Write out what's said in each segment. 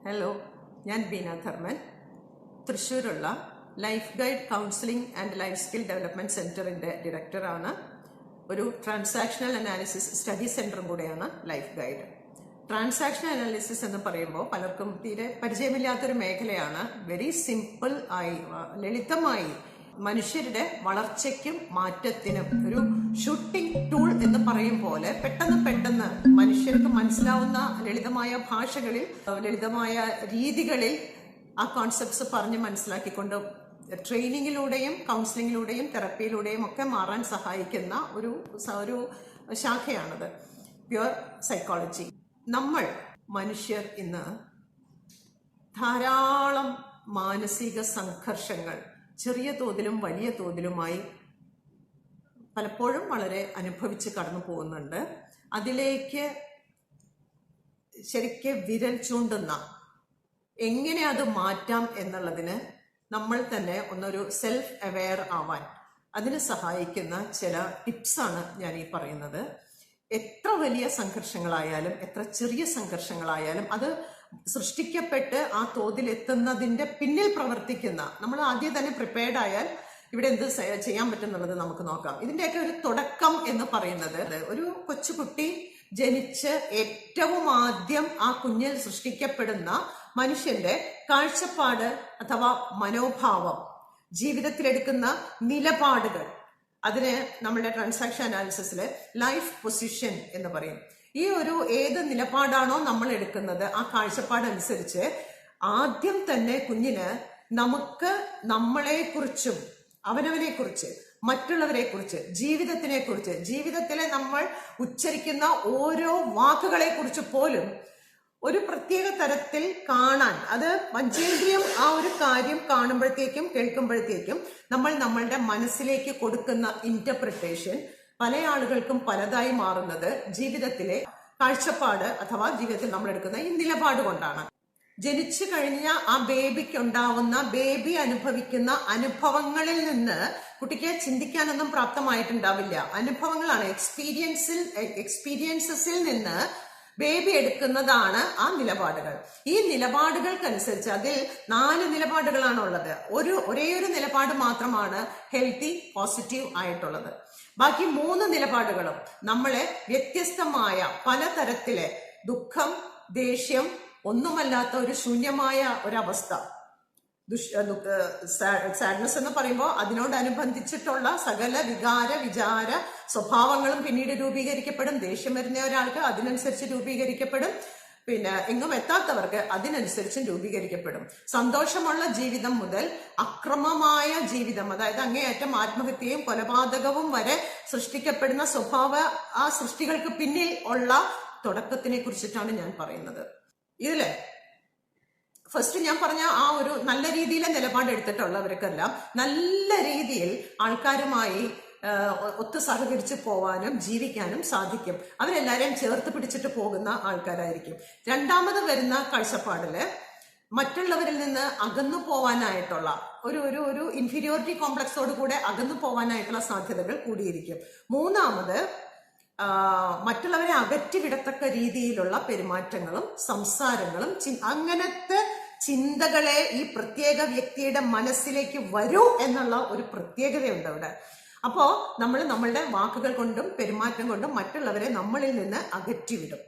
Hello, ഞാൻ ബീന ധർമ്മൻ. തൃശ്ശൂരുള്ള life guide counselling and life skill development സെന്ററിന്റെ ഡയറക്ടറാണ്. ഒരു ട്രാൻസാക്ഷണൽ അനാലിസിസ് സ്റ്റഡി സെന്ററും കൂടെയാണ് ലൈഫ് ഗൈഡ്. ട്രാൻസാക്ഷണൽ അനാലിസിസ് എന്ന് പറയുമ്പോൾ പലർക്കും തീരെ പരിചയമില്ലാത്തൊരു മേഖലയാണ്. വെരി സിമ്പിൾ ആയി, ലളിതമായി മനുഷ്യരുടെ വളർച്ചയ്ക്കും മാറ്റത്തിനും ഒരു ഷൂട്ടിംഗ് ടൂൾ എന്ന് പറയും പോലെ പെട്ടെന്ന് മനുഷ്യർക്ക് മനസ്സിലാവുന്ന ലളിതമായ ഭാഷകളിൽ, ലളിതമായ രീതികളിൽ ആ കോൺസെപ്റ്റ്സ് പറഞ്ഞ് മനസ്സിലാക്കിക്കൊണ്ട് ട്രെയിനിങ്ങിലൂടെയും കൗൺസിലിങ്ങിലൂടെയും തെറപ്പിയിലൂടെയും ഒക്കെ മാറാൻ സഹായിക്കുന്ന ഒരു ശാഖയാണത്, പ്യുവർ സൈക്കോളജി. നമ്മൾ മനുഷ്യർ ഇന്ന് ധാരാളം മാനസിക സംഘർഷങ്ങൾ ചെറിയ തോതിലും വലിയ തോതിലുമായി പലപ്പോഴും വളരെ അനുഭവിച്ച് കടന്നു പോകുന്നുണ്ട്. അതിലേക്ക് ശരിക്കും വിരൽ ചൂണ്ടുന്ന എങ്ങനെ അത് മാറ്റാം എന്നുള്ളതിന് നമ്മൾ തന്നെ ഒന്നൊരു സെൽഫ് അവെയർ ആവാൻ അതിന് സഹായിക്കുന്ന ചില ടിപ്സാണ് ഞാൻ ഈ പറയുന്നത്. എത്ര വലിയ സംഘർഷങ്ങളായാലും എത്ര ചെറിയ സംഘർഷങ്ങളായാലും അത് സൃഷ്ടിക്കപ്പെട്ട് ആ തോതിലെത്തുന്നതിന്റെ പിന്നിൽ പ്രവർത്തിക്കുന്ന, നമ്മൾ ആദ്യം തന്നെ പ്രിപ്പയർഡ് ആയാൽ ഇവിടെ എന്ത് ചെയ്യാൻ പറ്റുന്നുള്ളത് നമുക്ക് നോക്കാം. ഇതിന്റെയൊക്കെ ഒരു തുടക്കം എന്ന് പറയുന്നത്, ഒരു കൊച്ചുകുട്ടി ജനിച്ച് ഏറ്റവും ആദ്യം ആ കുഞ്ഞിൽ സൃഷ്ടിക്കപ്പെടുന്ന മനുഷ്യന്റെ കാഴ്ചപ്പാട് അഥവാ മനോഭാവം, ജീവിതത്തിലെടുക്കുന്ന നിലപാടുകൾ, അതിന് നമ്മുടെ ട്രാൻസാക്ഷൻ അനാലിസിസിൽ ലൈഫ് പൊസിഷൻ എന്ന് പറയും. ഈ ഏത് നിലപാടാണോ നമ്മൾ എടുക്കുന്നത് ആ കാഴ്ചപ്പാടനുസരിച്ച് ആദ്യം തന്നെ കുഞ്ഞിന് നമുക്ക് നമ്മളെക്കുറിച്ചും അവനവനെക്കുറിച്ച്, മറ്റുള്ളവരെക്കുറിച്ച്, ജീവിതത്തിനെക്കുറിച്ച്, ജീവിതത്തിലെ നമ്മൾ ഉച്ചരിക്കുന്ന ഓരോ വാക്കുകളെ കുറിച്ച് പോലും ഒരു പ്രത്യേക തരത്തിൽ കാണാൻ, അത് പഞ്ചേന്ദ്രിയം ആ ഒരു കാര്യം കാണുമ്പോഴത്തേക്കും കേൾക്കുമ്പോഴത്തേക്കും നമ്മൾ നമ്മളുടെ മനസ്സിലേക്ക് കൊടുക്കുന്ന ഇന്റർപ്രിട്ടേഷൻ പല ആളുകൾക്കും പലതായി മാറുന്നത് ജീവിതത്തിലെ കാഴ്ചപ്പാട് അഥവാ ജീവിതത്തിൽ നമ്മൾ എടുക്കുന്ന ഈ നിലപാട് കൊണ്ടാണ്. ജനിച്ചു കഴിഞ്ഞ ആ ബേബിക്ക് ഉണ്ടാവുന്ന, ബേബി അനുഭവിക്കുന്ന അനുഭവങ്ങളിൽ നിന്ന് കുട്ടിക്ക് ചിന്തിക്കാനൊന്നും പ്രാപ്തമായിട്ടുണ്ടാവില്ല. അനുഭവങ്ങളാണ്, എക്സ്പീരിയൻസസിൽ നിന്ന് ബേബി എടുക്കുന്നതാണ് ആ നിലപാടുകൾ. ഈ നിലപാടുകൾക്കനുസരിച്ച് അതിൽ 4 നിലപാടുകളാണ് ഉള്ളത്. ഒരേ ഒരു നിലപാട് മാത്രമാണ് ഹെൽത്തി, പോസിറ്റീവ് ആയിട്ടുള്ളത്. ബാക്കി 3 നിലപാടുകളും നമ്മളെ വ്യത്യസ്തമായ പലതരത്തിലെ ദുഃഖം, ദേഷ്യം, ഒന്നുമല്ലാത്ത ഒരു ശൂന്യമായ ഒരവസ്ഥ, സാഡ്നസ് എന്ന് പറയുമ്പോൾ അതിനോടനുബന്ധിച്ചിട്ടുള്ള സകല വിചാര സ്വഭാവങ്ങളും പിന്നീട് രൂപീകരിക്കപ്പെടും. ദേഷ്യം വരുന്ന ഒരാൾക്ക് അതിനനുസരിച്ച് രൂപീകരിക്കപ്പെടും, പിന്നെ എങ്ങും എത്താത്തവർക്ക് അതിനനുസരിച്ചും രൂപീകരിക്കപ്പെടും. സന്തോഷമുള്ള ജീവിതം മുതൽ അക്രമമായ ജീവിതം, അതായത് അങ്ങേയറ്റം ആത്മഹത്യയും കൊലപാതകവും വരെ സൃഷ്ടിക്കപ്പെടുന്ന ആ സൃഷ്ടികൾക്ക് പിന്നിൽ ഉള്ള തുടക്കത്തിനെ കുറിച്ചിട്ടാണ് ഞാൻ പറയുന്നത്. ഇതില് ഫസ്റ്റ് ഞാൻ പറഞ്ഞ ആ ഒരു നല്ല രീതിയിലെ നിലപാട് എടുത്തിട്ടുള്ളവർക്കെല്ലാം നല്ല രീതിയിൽ ആൾക്കാരുമായി ഒത്തു സഹകരിച്ച് പോവാനും ജീവിക്കാനും സാധിക്കും. അവരെല്ലാരെയും ചേർത്ത് പിടിച്ചിട്ട് പോകുന്ന ആൾക്കാരായിരിക്കും. രണ്ടാമത് വരുന്ന കാഴ്ചപ്പാടില് മറ്റുള്ളവരിൽ നിന്ന് അകന്നു പോവാനായിട്ടുള്ള ഒരു ഇൻഫീരിയോറിറ്റി കോംപ്ലക്സോട് കൂടെ അകന്നു പോവാനായിട്ടുള്ള സാധ്യതകൾ കൂടിയിരിക്കും. മൂന്നാമത് മറ്റുള്ളവരെ അകറ്റിവിടത്തക്ക രീതിയിലുള്ള പെരുമാറ്റങ്ങളും സംസാരങ്ങളും, അങ്ങനത്തെ ചിന്തകളെ ഈ പ്രത്യേക വ്യക്തിയുടെ മനസ്സിലേക്ക് വരൂ എന്നുള്ള ഒരു പ്രത്യേകതയുണ്ട് അവിടെ. അപ്പോ നമ്മൾ നമ്മളുടെ വാക്കുകൾ കൊണ്ടും പെരുമാറ്റം കൊണ്ടും മറ്റുള്ളവരെ നമ്മളിൽ നിന്ന് അകറ്റിവിടും.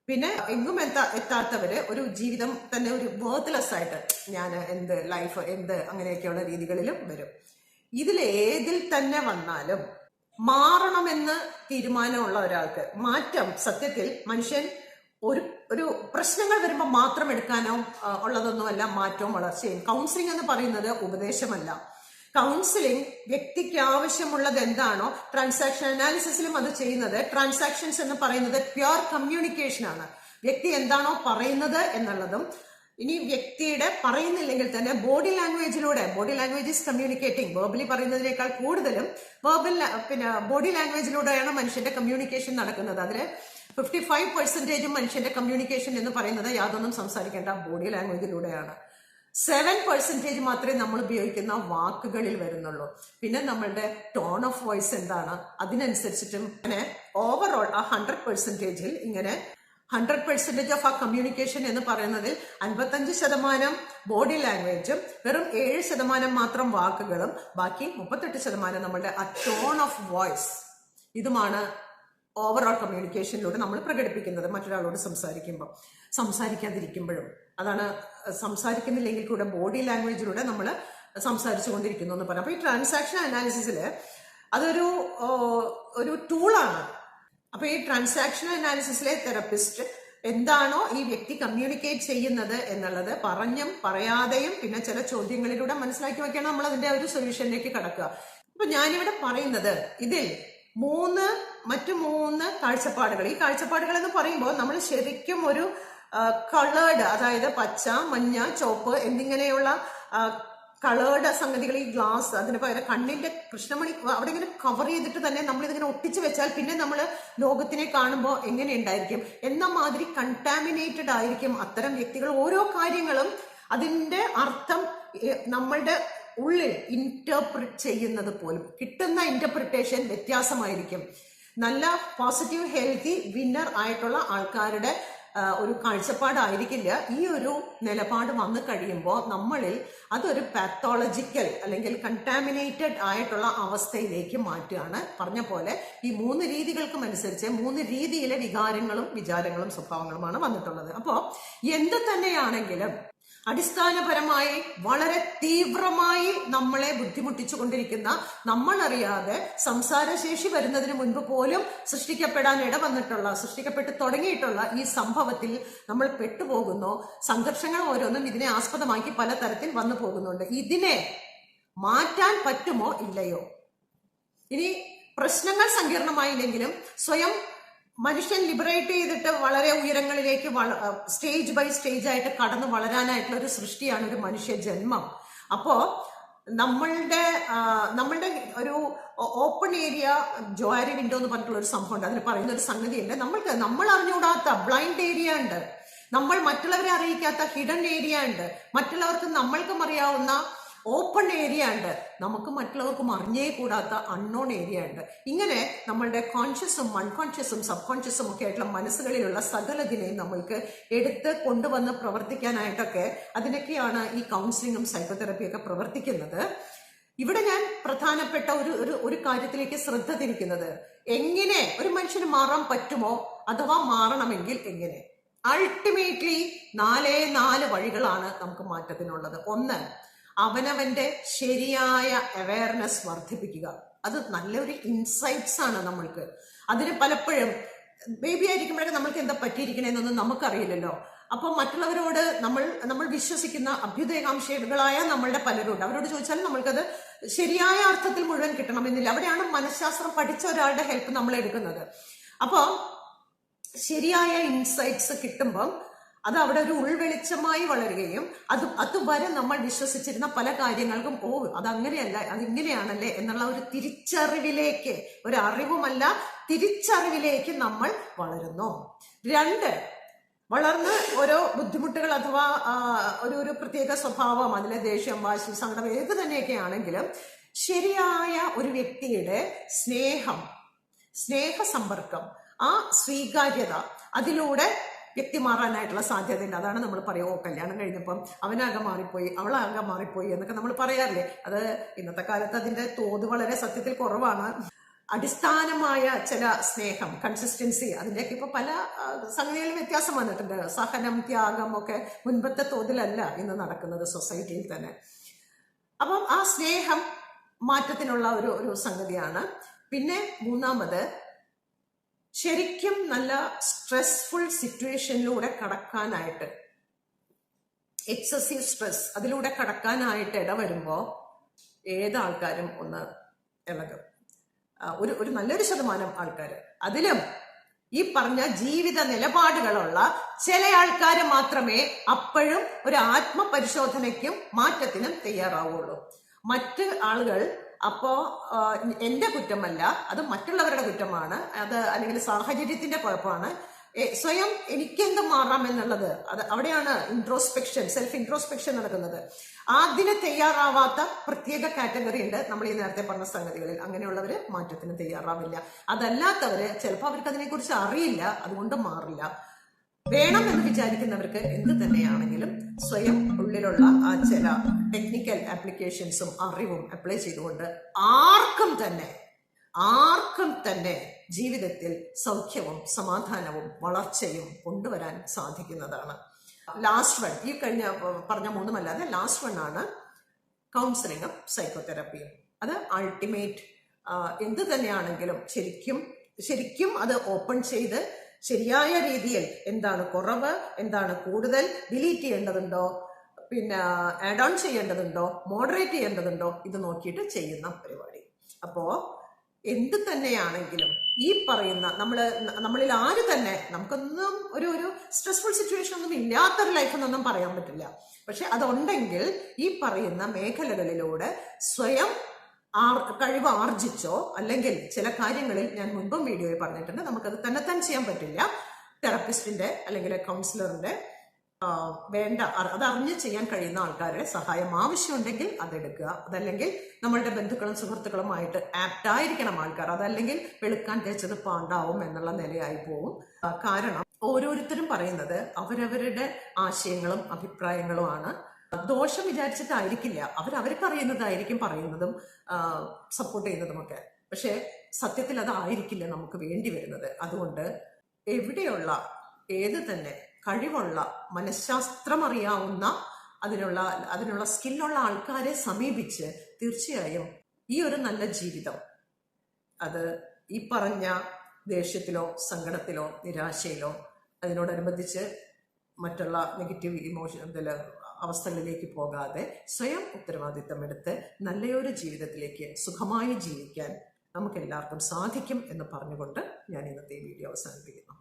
പിന്നെ എങ്ങും എത്താത്തവര് ഒരു ജീവിതം തന്നെ ഒരു വേർത്ത്ലെസ് ആയിട്ട്, ഞാൻ എന്ത് ലൈഫ് എന്ത് അങ്ങനെയൊക്കെയുള്ള രീതികളിലും വരും. ഇതിലേതിൽ തന്നെ വന്നാലും മാറണമെന്ന് തീരുമാനമുള്ള ഒരാൾക്ക് മാറ്റം, സത്യത്തിൽ മനുഷ്യൻ ഒരു പ്രശ്നങ്ങൾ വരുമ്പോൾ മാത്രം എടുക്കാനോ ഉള്ളതൊന്നുമല്ല മാറ്റവും വളർച്ചയും. കൗൺസിലിംഗ് എന്ന് പറയുന്നത് ഉപദേശമല്ല. കൗൺസിലിംഗ് വ്യക്തിക്ക് ആവശ്യമുള്ളത് എന്താണോ, ട്രാൻസാക്ഷൻ അനാലിസിസിലും അത് ചെയ്യുന്നത്. ട്രാൻസാക്ഷൻസ് എന്ന് പറയുന്നത് പ്യുവർ കമ്മ്യൂണിക്കേഷൻ ആണ്. വ്യക്തി എന്താണോ പറയുന്നത് എന്നുള്ളതും, ഇനി വ്യക്തിയുടെ പറയുന്നില്ലെങ്കിൽ തന്നെ ബോഡി ലാംഗ്വേജിലൂടെ, body language is communicating, verbally പറയുന്നതിനേക്കാൾ കൂടുതലും ബോഡി ലാംഗ്വേജിലൂടെയാണ് മനുഷ്യന്റെ കമ്മ്യൂണിക്കേഷൻ നടക്കുന്നത്. അതില് 55% മനുഷ്യന്റെ കമ്മ്യൂണിക്കേഷൻ എന്ന് പറയുന്നത് യാതൊന്നും സംസാരിക്കേണ്ട ബോഡി ലാംഗ്വേജിലൂടെയാണ്. 7% മാത്രമേ നമ്മൾ ഉപയോഗിക്കുന്ന വാക്കുകളിൽ വരുന്നുള്ളൂ. പിന്നെ നമ്മളുടെ ടോൺ ഓഫ് വോയിസ് എന്താണ്, അതിനനുസരിച്ചിട്ടും അങ്ങനെ ഓവറോൾ ആ 100%-ൽ ഇങ്ങനെ 100% ഓഫ് ആ കമ്മ്യൂണിക്കേഷൻ എന്ന് പറയുന്നതിൽ 55% ബോഡി ലാംഗ്വേജും വെറും 7% മാത്രം വാക്കുകളും ബാക്കി 38% നമ്മളുടെ ആ ടോൺ ഓഫ് വോയിസ് ഇതുമാണ് ഓവറോൾ കമ്മ്യൂണിക്കേഷനിലൂടെ നമ്മൾ പ്രകടിപ്പിക്കുന്നത് മറ്റൊരാളോട് സംസാരിക്കാതിരിക്കുമ്പോഴും. അതാണ് സംസാരിക്കുന്നില്ലെങ്കിൽ കൂടെ ബോഡി ലാംഗ്വേജിലൂടെ നമ്മൾ സംസാരിച്ചു കൊണ്ടിരിക്കുന്നു എന്ന് പറയാം. അപ്പൊ ഈ ട്രാൻസാക്ഷൻ അനാലിസിസിൽ ഒരു ടൂളാണ്. അപ്പൊ ഈ ട്രാൻസാക്ഷൻ അനാലിസിസിലെ തെറപ്പിസ്റ്റ് എന്താണോ ഈ വ്യക്തി കമ്മ്യൂണിക്കേറ്റ് ചെയ്യുന്നത് എന്നുള്ളത് പറഞ്ഞും പറയാതെയും പിന്നെ ചില ചോദ്യങ്ങളിലൂടെ മനസ്സിലാക്കി വെക്കണം നമ്മൾ അതിന്റെ ഒരു സൊല്യൂഷനിലേക്ക് കടക്കുക. അപ്പൊ ഞാനിവിടെ പറയുന്നത് ഇതിൽ മറ്റു മൂന്ന് കാഴ്ചപ്പാടുകൾ. ഈ കാഴ്ചപ്പാടുകൾ എന്ന് പറയുമ്പോൾ നമ്മൾ ശരിക്കും ഒരു കളേർഡ്, അതായത് പച്ച, മഞ്ഞ, ചുവപ്പ് എന്നിങ്ങനെയുള്ള കളേർഡ് സംഗതികൾ, ഈ ഗ്ലാസ്, അതിന് പകരം കണ്ണിന്റെ കൃഷ്ണമണി അവിടെ ഇങ്ങനെ കവർ ചെയ്തിട്ട് തന്നെ നമ്മൾ ഇതിങ്ങനെ ഒട്ടിച്ചു വെച്ചാൽ പിന്നെ നമ്മൾ ലോകത്തിനെ കാണുമ്പോൾ എങ്ങനെ ഉണ്ടായിരിക്കും എന്ന മാതിരി കണ്ടാമിനേറ്റഡ് ആയിരിക്കും അത്തരം വ്യക്തികൾ. ഓരോ കാര്യങ്ങളും അതിന്റെ അർത്ഥം നമ്മളുടെ ഉള്ളിൽ ഇന്റർപ്രിറ്റ് ചെയ്യുന്നത് പോലും കിട്ടുന്ന ഇന്റർപ്രിട്ടേഷൻ വ്യത്യാസമായിരിക്കും. നല്ല പോസിറ്റീവ് ഹെൽത്തി വിന്നർ ആയിട്ടുള്ള ആൾക്കാരുടെ ഒരു കാഴ്ചപ്പാടായിരിക്കില്ല ഈ ഒരു നിലപാട് വന്നു കഴിയുമ്പോൾ നമ്മളിൽ അതൊരു പാത്തോളജിക്കൽ അല്ലെങ്കിൽ കണ്ടാമിനേറ്റഡ് ആയിട്ടുള്ള അവസ്ഥയിലേക്ക് മാറ്റുകയാണ്. പറഞ്ഞ പോലെ ഈ 3 രീതികൾക്കും അനുസരിച്ച് 3 രീതിയിലെ വികാരങ്ങളും വിചാരങ്ങളും സ്വഭാവങ്ങളുമാണ് വന്നിട്ടുള്ളത്. അപ്പോൾ എന്ത് തന്നെയാണെങ്കിലും അടിസ്ഥാനപരമായി വളരെ തീവ്രമായി നമ്മളെ ബുദ്ധിമുട്ടിച്ചു കൊണ്ടിരിക്കുന്ന, നമ്മളറിയാതെ സംസാരശേഷി വരുന്നതിന് മുൻപ് പോലും സൃഷ്ടിക്കപ്പെട്ട് തുടങ്ങിയിട്ടുള്ള ഈ സംഭവത്തിൽ നമ്മൾ പെട്ടുപോകുന്നു. സംഘർഷങ്ങൾ ഓരോന്നും ഇതിനെ ആസ്പദമാക്കി പലതരത്തിൽ വന്നു പോകുന്നുണ്ട്. ഇതിനെ മാറ്റാൻ പറ്റുമോ ഇല്ലയോ? ഇനി പ്രശ്നങ്ങൾ സങ്കീർണമായില്ലെങ്കിലും സ്വയം മനുഷ്യൻ ലിബറേറ്റ് ചെയ്തിട്ട് വളരെ ഉയരങ്ങളിലേക്ക് സ്റ്റേജ് ബൈ സ്റ്റേജ് ആയിട്ട് കടന്നു വളരാനായിട്ടുള്ള ഒരു സൃഷ്ടിയാണ് ഒരു മനുഷ്യ ജന്മം. അപ്പോ നമ്മളുടെ ഒരു ഓപ്പൺ ഏരിയ, ജോയറി വിൻഡോ എന്ന് പറഞ്ഞിട്ടുള്ള ഒരു സംഭവം ഉണ്ട്. അതിൽ പറയുന്ന ഒരു സംഗതിയുണ്ട്, നമ്മൾ അറിഞ്ഞുകൂടാത്ത ബ്ലൈൻഡ് ഏരിയ ഉണ്ട്, നമ്മൾ മറ്റുള്ളവരെ അറിയിക്കാത്ത ഹിഡൻ ഏരിയ ഉണ്ട്, മറ്റുള്ളവർക്ക് നമ്മൾക്കും അറിയാവുന്ന ഓപ്പൺ ഏരിയ ഉണ്ട്, നമുക്ക് മറ്റുള്ളവർക്കും അറിഞ്ഞേ കൂടാത്ത അൺനോൺ ഏരിയ ഉണ്ട്. ഇങ്ങനെ നമ്മളുടെ കോൺഷ്യസും അൺകോൺഷ്യസും സബ് കോൺഷ്യസും ഒക്കെ ആയിട്ടുള്ള മനസ്സുകളിലുള്ള സകലതിനെയും നമ്മൾക്ക് എടുത്ത് കൊണ്ടുവന്ന് പ്രവർത്തിക്കാനായിട്ടൊക്കെ അതിനൊക്കെയാണ് ഈ കൗൺസിലിങ്ങും സൈക്കോതെറപ്പിയൊക്കെ പ്രവർത്തിക്കുന്നത്. ഇവിടെ ഞാൻ പ്രധാനപ്പെട്ട ഒരു കാര്യത്തിലേക്ക് ശ്രദ്ധ തിരിക്കുന്നത്, എങ്ങനെ ഒരു മനുഷ്യന് മാറാൻ പറ്റുമോ, അഥവാ മാറണമെങ്കിൽ എങ്ങനെ. അൾട്ടിമേറ്റ്ലി 4 വഴികളാണ് നമുക്ക് മാറ്റത്തിനുള്ളത്. 1, അവനവന്റെ ശരിയായ അവയർനെസ് വർദ്ധിപ്പിക്കുക. അത് നല്ലൊരു ഇൻസൈറ്റ്സ് ആണ് നമ്മൾക്ക്. അതിന് പലപ്പോഴും ബേബി ആയിരിക്കുമ്പോഴൊക്കെ നമ്മൾക്ക് എന്താ പറ്റിയിരിക്കണേന്നൊന്നും നമുക്കറിയില്ലല്ലോ. അപ്പൊ മറ്റുള്ളവരോട് നമ്മൾ വിശ്വസിക്കുന്ന അഭ്യുദയകാംക്ഷികളായ നമ്മളുടെ പലരോട് അവരോട് ചോദിച്ചാൽ നമ്മൾക്കത് ശരിയായ അർത്ഥത്തിൽ മുഴുവൻ കിട്ടണമെന്നില്ല. അവിടെയാണ് മനഃശാസ്ത്രം പഠിച്ച ഒരാളുടെ ഹെൽപ്പ് നമ്മൾ എടുക്കുന്നത്. അപ്പോൾ ശരിയായ ഇൻസൈറ്റ്സ് കിട്ടുമ്പം അത് അവിടെ ഒരു ഉൾവെളിച്ചമായി വളരുകയും അതുവരെ നമ്മൾ വിശ്വസിച്ചിരുന്ന പല കാര്യങ്ങൾക്കും അതങ്ങനെയല്ല, അതിങ്ങനെയാണല്ലേ എന്നുള്ള ഒരു തിരിച്ചറിവിലേക്ക്, ഒരു അറിവുമല്ല തിരിച്ചറിവിലേക്ക് നമ്മൾ വളരുന്നു. 2, വളർന്ന് ഓരോ ബുദ്ധിമുട്ടുകൾ അഥവാ ഒരു പ്രത്യേക സ്വഭാവം, അതിലെ ദേഷ്യം, വാശി, സങ്കടം ഏത് തന്നെയൊക്കെ ആണെങ്കിലും ശരിയായ ഒരു വ്യക്തിയുടെ സ്നേഹസമ്പർക്കം, ആ സ്വീകാര്യത, അതിലൂടെ വ്യക്തി മാറാനായിട്ടുള്ള സാധ്യതയുണ്ട്. അതാണ് നമ്മൾ പറയുമോ കല്യാണം കഴിഞ്ഞപ്പം അവനാകെ മാറിപ്പോയി, അവളാകെ മാറിപ്പോയി എന്നൊക്കെ നമ്മൾ പറയാറില്ലേ. അത് ഇന്നത്തെ കാലത്ത് അതിന്റെ തോത് വളരെ സത്യത്തിൽ കുറവാണ്. അടിസ്ഥാനമായ ചില സ്നേഹം, കൺസിസ്റ്റൻസി, അതിൻ്റെയൊക്കെ ഇപ്പൊ പല സംഗതികളിലും വ്യത്യാസം വന്നിട്ടുണ്ട്. സഹനം, ത്യാഗം ഒക്കെ മുൻപത്തെ തോതിലല്ല ഇന്ന് നടക്കുന്നത് സൊസൈറ്റിയിൽ തന്നെ. അപ്പം ആ സ്നേഹം മാറ്റത്തിനുള്ള ഒരു സംഗതിയാണ്. പിന്നെ 3, ശരിക്കും നല്ല സ്ട്രെസ്ഫുൾ സിറ്റുവേഷനിലൂടെ കടക്കാനായിട്ട്, എക്സസീവ് സ്ട്രെസ് അതിലൂടെ കടക്കാനായിട്ട് ഇടവരുമ്പോൾ ഏതാൾക്കാരും ഒന്ന് ഇളകും. ഒരു നല്ലൊരു ശതമാനം ആൾക്കാർ, അതിലും ഈ പറഞ്ഞ ജീവിത നിലപാടുകളുള്ള ചില ആൾക്കാർ മാത്രമേ അപ്പോഴും ഒരു ആത്മപരിശോധനയ്ക്കും മാറ്റത്തിനും തയ്യാറാവുള്ളൂ. മറ്റ് ആളുകൾ അപ്പോ എന്റെ കുറ്റമല്ല, അത് മറ്റുള്ളവരുടെ കുറ്റമാണ്, അത് അല്ലെങ്കിൽ സാഹചര്യത്തിന്റെ കുഴപ്പമാണ്, സ്വയം എനിക്കെന്ത് മാറാം എന്നുള്ളത്, അത് അവിടെയാണ് സെൽഫ് ഇൻട്രോസ്പെക്ഷൻ നടക്കുന്നത്. അതിന് തയ്യാറാവാത്ത പ്രത്യേക കാറ്റഗറി ഉണ്ട് നമ്മൾ ഈ നേരത്തെ പറഞ്ഞ സംഗതികളിൽ. അങ്ങനെയുള്ളവര് മാറ്റത്തിന് തയ്യാറാവില്ല. അതല്ലാത്തവര് ചിലപ്പോൾ അവർക്ക് അതിനെക്കുറിച്ച് അറിയില്ല, അതുകൊണ്ട് മാറില്ല. വേണം എന്ന് വിചാരിക്കുന്നവർക്ക് എന്ത് തന്നെയാണെങ്കിലും സ്വയം ഉള്ളിലുള്ള ആ ചില ടെക്നിക്കൽ ആപ്ലിക്കേഷൻസും അറിവും അപ്ലൈ ചെയ്തുകൊണ്ട് ആർക്കും തന്നെ ജീവിതത്തിൽ സൗഖ്യവും സമാധാനവും വളർച്ചയും കൊണ്ടുവരാൻ സാധിക്കുന്നതാണ്. ലാസ്റ്റ് വൺ, ഈ കഴിഞ്ഞ പറഞ്ഞ മൂന്നുമല്ലാതെ ലാസ്റ്റ് വൺ ആണ് കൗൺസിലിങ്ങും സൈക്കോതെറാപ്പിയും. അത് അൾട്ടിമേറ്റ് എന്ത് തന്നെയാണെങ്കിലും ശരിക്കും അത് ഓപ്പൺ ചെയ്ത് ശരിയായ രീതിയിൽ എന്താണ് കുറവ്, എന്താണ് കൂടുതൽ, ഡിലീറ്റ് ചെയ്യേണ്ടതുണ്ടോ, പിന്നെ ആഡ് ഓൺ ചെയ്യേണ്ടതുണ്ടോ, മോഡറേറ്റ് ചെയ്യേണ്ടതുണ്ടോ, ഇത് നോക്കിയിട്ട് ചെയ്യുന്ന പരിപാടി. അപ്പോ എന്ത് തന്നെയാണെങ്കിലും ഈ പറയുന്ന നമ്മളിൽ ആര് തന്നെ നമുക്കൊന്നും ഒരു സ്ട്രെസ്ഫുൾ സിറ്റുവേഷൻ ഒന്നും ഇല്ലാത്തൊരു ലൈഫ് എന്നൊന്നും പറയാൻ പറ്റില്ല. പക്ഷെ അതുണ്ടെങ്കിൽ ഈ പറയുന്ന മേഖലകളിലൂടെ സ്വയം കഴിവ് ആർജിച്ചോ, അല്ലെങ്കിൽ ചില കാര്യങ്ങളിൽ ഞാൻ മുൻപും വീഡിയോയിൽ പറഞ്ഞിട്ടുണ്ട്, നമുക്കത് തന്നെ ചെയ്യാൻ പറ്റില്ല. തെറപ്പിസ്റ്റിന്റെ അല്ലെങ്കിൽ കൗൺസിലറിന്റെ അതറിഞ്ഞ് ചെയ്യാൻ കഴിയുന്ന ആൾക്കാരുടെ സഹായം ആവശ്യമുണ്ടെങ്കിൽ അതെടുക്കുക. അതല്ലെങ്കിൽ നമ്മളുടെ ബന്ധുക്കളും സുഹൃത്തുക്കളുമായിട്ട് ആപ്റ്റായിരിക്കണം ആൾക്കാർ. അതല്ലെങ്കിൽ വെളുക്കാൻ തേച്ചത് പാണ്ടാവും എന്നുള്ള നിലയായി പോവും. കാരണം ഓരോരുത്തരും പറയുന്നത് അവരവരുടെ ആശയങ്ങളും അഭിപ്രായങ്ങളുമാണ്. ദോഷം വിചാരിച്ചിട്ടായിരിക്കില്ല, അവർക്ക് അറിയുന്നതായിരിക്കും പറയുന്നതും സപ്പോർട്ട് ചെയ്യുന്നതുമൊക്കെ. പക്ഷെ സത്യത്തിൽ അതായിരിക്കില്ല നമുക്ക് വേണ്ടി വരുന്നത്. അതുകൊണ്ട് എവിടെയുള്ള ഏത് തന്നെ കഴിവുള്ള, മനഃശാസ്ത്രം അറിയാവുന്ന, അതിനുള്ള സ്കില്ലുള്ള ആൾക്കാരെ സമീപിച്ച് തീർച്ചയായും ഈ ഒരു നല്ല ജീവിതം, അത് ഈ പറഞ്ഞ ദേഷ്യത്തിലോ സങ്കടത്തിലോ നിരാശയിലോ അതിനോടനുബന്ധിച്ച് മറ്റുള്ള നെഗറ്റീവ് അവസ്ഥകളിലേക്ക് പോകാതെ സ്വയം ഉത്തരവാദിത്തം എടുത്ത് നല്ലൊരു ജീവിതത്തിലേക്ക് സുഖമായി ജീവിക്കാൻ നമുക്കെല്ലാവർക്കും സാധിക്കും എന്ന് പറഞ്ഞുകൊണ്ട് ഞാൻ ഇന്നത്തെ വീഡിയോ അവസാനിപ്പിക്കുന്നു.